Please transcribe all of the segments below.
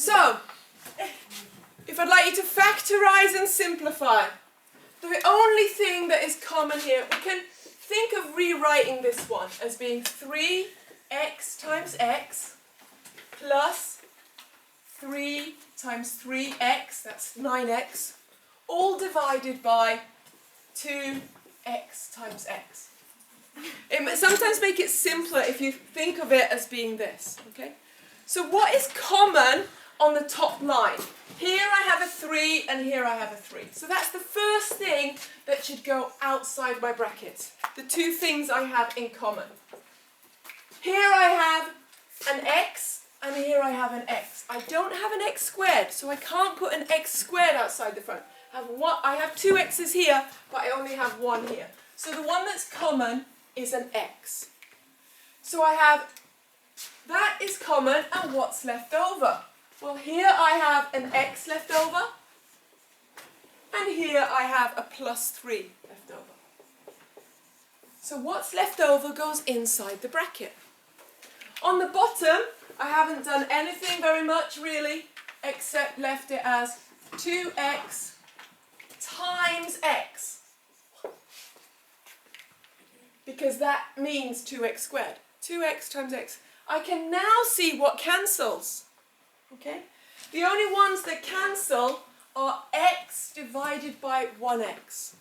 So, if I'd like you to factorise and simplify, the only thing that is common here, we can think of rewriting this one as being 3x times x plus 3 times 3x, that's 9x, all divided by 2x times x. It may sometimes make it simpler if you think of it as being this, okay? So what is common on the top line? Here I have a 3 and here I have a 3. So that's the first thing that should go outside my brackets. The two things I have in common. Here I have an x and here I have an x. I don't have an x squared, so I can't put an x squared outside the front. I have two x's here, but I only have one here. So the one that's common is an x. So I have, that is common, and what's left over? Well, here I have an x left over, and here I have a plus 3 left over. So what's left over goes inside the bracket. On the bottom, I haven't done anything very much really, except left it as 2x times x. Because that means 2x squared. 2x times x. I can now see what cancels. Okay? The only ones that cancel are x divided by 1x.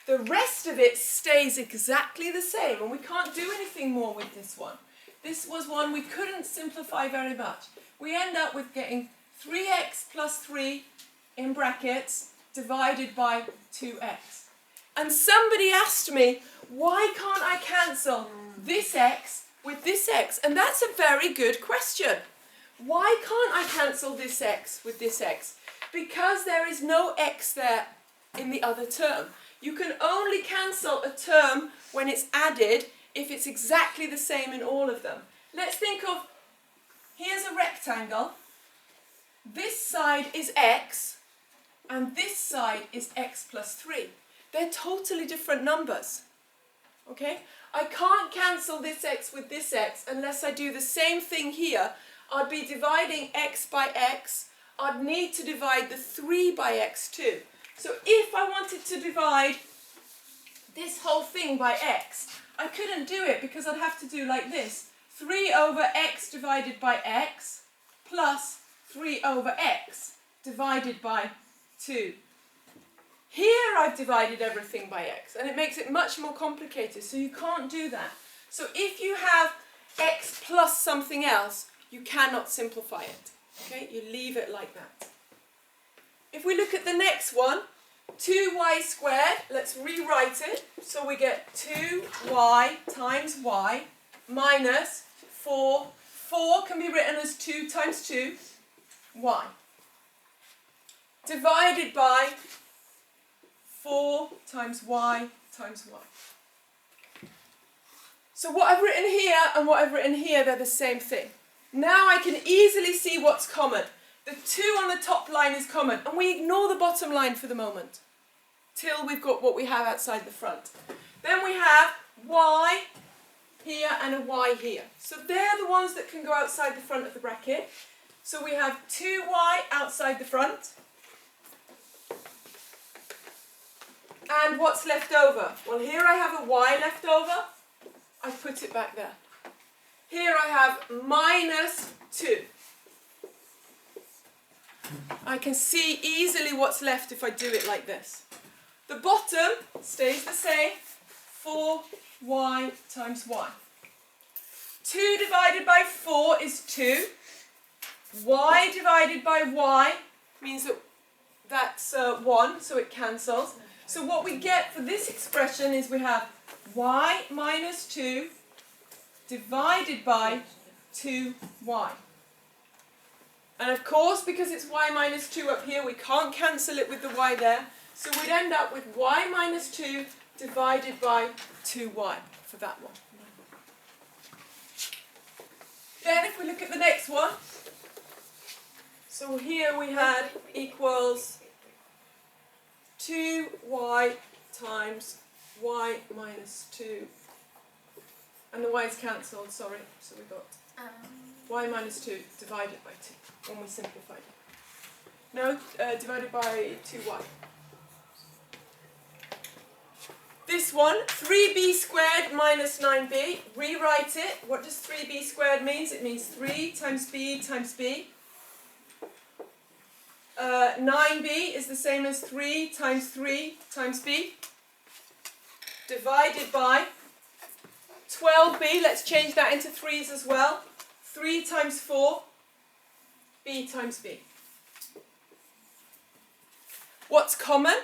The rest of it stays exactly the same, and we can't do anything more with this one. This was one we couldn't simplify very much. We end up with getting 3x plus 3 in brackets divided by 2x. And somebody asked me, why can't I cancel this x with this x? And that's a very good question. Why can't I cancel this x with this x? Because there is no x there in the other term. You can only cancel a term when it's added if it's exactly the same in all of them. Let's think of, here's a rectangle. This side is x, and this side is x plus 3. They're totally different numbers. Okay? I can't cancel this x with this x unless I do the same thing here. I'd be dividing x by x. I'd need to divide the 3 by x too. So if I wanted to divide this whole thing by x, I couldn't do it because I'd have to do like this. 3 over x divided by x plus 3 over x divided by 2. Here I've divided everything by x, and it makes it much more complicated, so you can't do that. So if you have x plus something else, you cannot simplify it. Okay? You leave it like that. If we look at the next one, 2y squared, let's rewrite it. So we get 2y times y minus 4. 4 can be written as 2 times 2, y. Divided by 4 times y times y. So what I've written here and what I've written here, they're the same thing. Now I can easily see what's common. The 2 on the top line is common, and we ignore the bottom line for the moment, till we've got what we have outside the front. Then we have y here and a y here. So they're the ones that can go outside the front of the bracket. So we have 2y outside the front. And what's left over? Well, here I have a y left over. I put it back there. Here I have minus 2. I can see easily what's left if I do it like this. The bottom stays the same, 4y times y. 2 divided by 4 is 2. Y divided by y means that that's 1, so it cancels. So what we get for this expression is we have y minus 2 divided by 2y. And of course, because it's y minus 2 up here, we can't cancel it with the y there. So we'd end up with y minus 2 divided by 2y for that one. Then if we look at the next one, so here we had equals 2y times y minus 2. And the y's cancelled, sorry. So we got y minus 2 divided by 2. when we simplified it. No, divided by 2y. This one, 3b squared minus 9b. Rewrite it. What does 3b squared mean? It means 3 times b times b. 9b is the same as 3 times b. Divided by 12b. Let's change that into 3's as well. 3 times 4, b times b. What's common?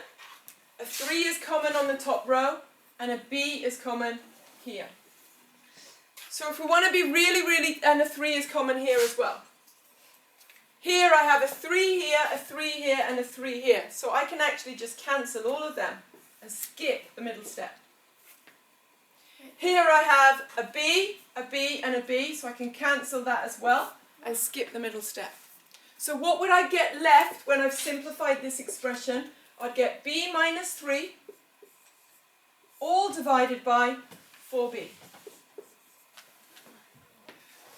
A 3 is common on the top row, and a b is common here. So if we want to be really, and a 3 is common here as well. Here I have a 3 here, a 3 here, and a 3 here. So I can actually just cancel all of them and skip the middle step. Here I have a b, and a b, so I can cancel that as well and skip the middle step. So what would I get left when I've simplified this expression? I'd get b minus 3, all divided by 4b.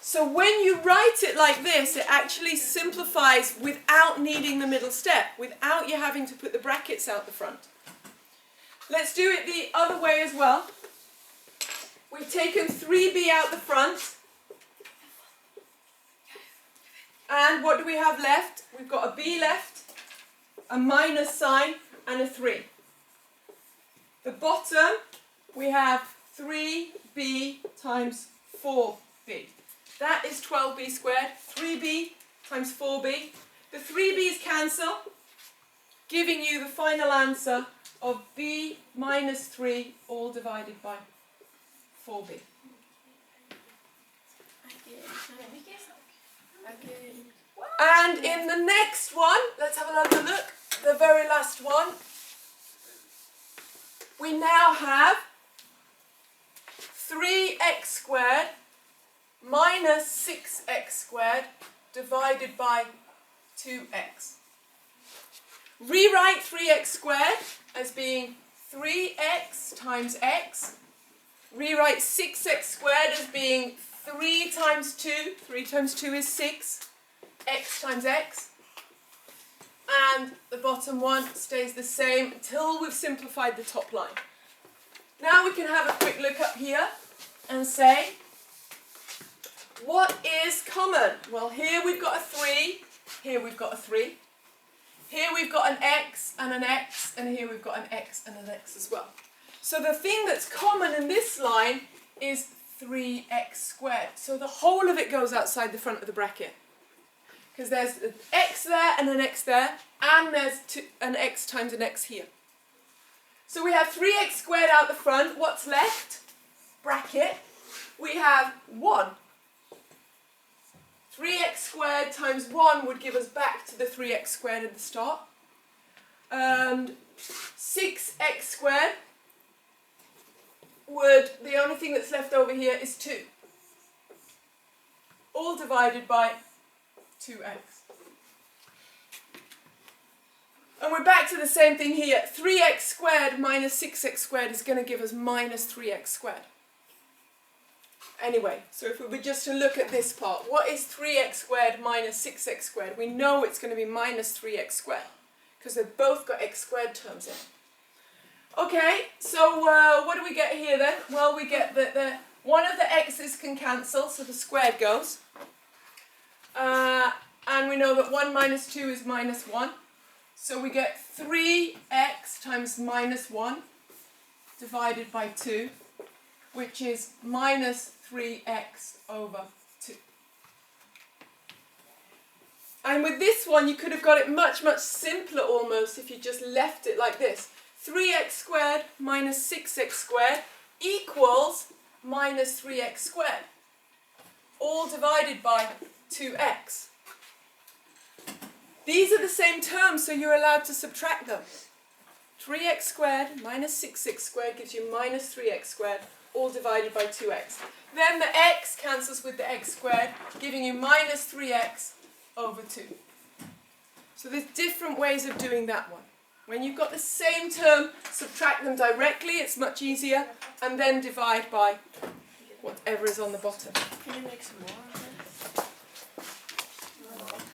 So when you write it like this, it actually simplifies without needing the middle step, without you having to put the brackets out the front. Let's do it the other way as well. We've taken 3b out the front. And what do we have left? We've got a b left, a minus sign, and a 3. The bottom, we have 3b times 4b. That is 12b squared. 3b times 4b. The 3b's cancel, giving you the final answer of b minus 3 all divided by 4b. And in the next one, let's have another look, the very last one, we now have 3x squared minus 6x squared divided by 2x. Rewrite 3x squared as being 3x times x. Rewrite 6x squared as being 3 times 2. 3 times 2 is 6. X times x. And the bottom one stays the same until we've simplified the top line. Now we can have a quick look up here and say, what is common? Well, here we've got a 3, here we've got a 3. Here we've got an x, and here we've got an x and an x as well. So the thing that's common in this line is 3x squared. So the whole of it goes outside the front of the bracket. Because there's an x there and an x there, and there's an x times an x here. So we have 3x squared out the front. What's left? Bracket. We have 1. 3x squared times 1 would give us back to the 3x squared at the start. And 6x squared would, the only thing that's left over here is 2. All divided by 2x. And we're back to the same thing here. 3x squared minus 6x squared is going to give us minus 3x squared. Anyway, so if we were just to look at this part, what is 3x squared minus 6x squared? We know it's going to be minus 3x squared, because they've both got x squared terms in. Okay, so what do we get here then? Well, we get that one of the x's can cancel, so the squared goes. And we know that 1 minus 2 is minus 1. So we get 3x times minus 1 divided by 2, which is minus 3x over 2. And with this one, you could have got it much, much simpler almost if you just left it like this. 3x squared minus 6x squared equals minus 3x squared, all divided by 2x. These are the same terms, so you're allowed to subtract them. 3x squared minus 6x squared gives you minus 3x squared, all divided by 2x. Then the x cancels with the x squared, giving you minus 3x over 2. So there's different ways of doing that one. When you've got the same term, subtract them directly, it's much easier, and then divide by whatever is on the bottom. Can you make some more?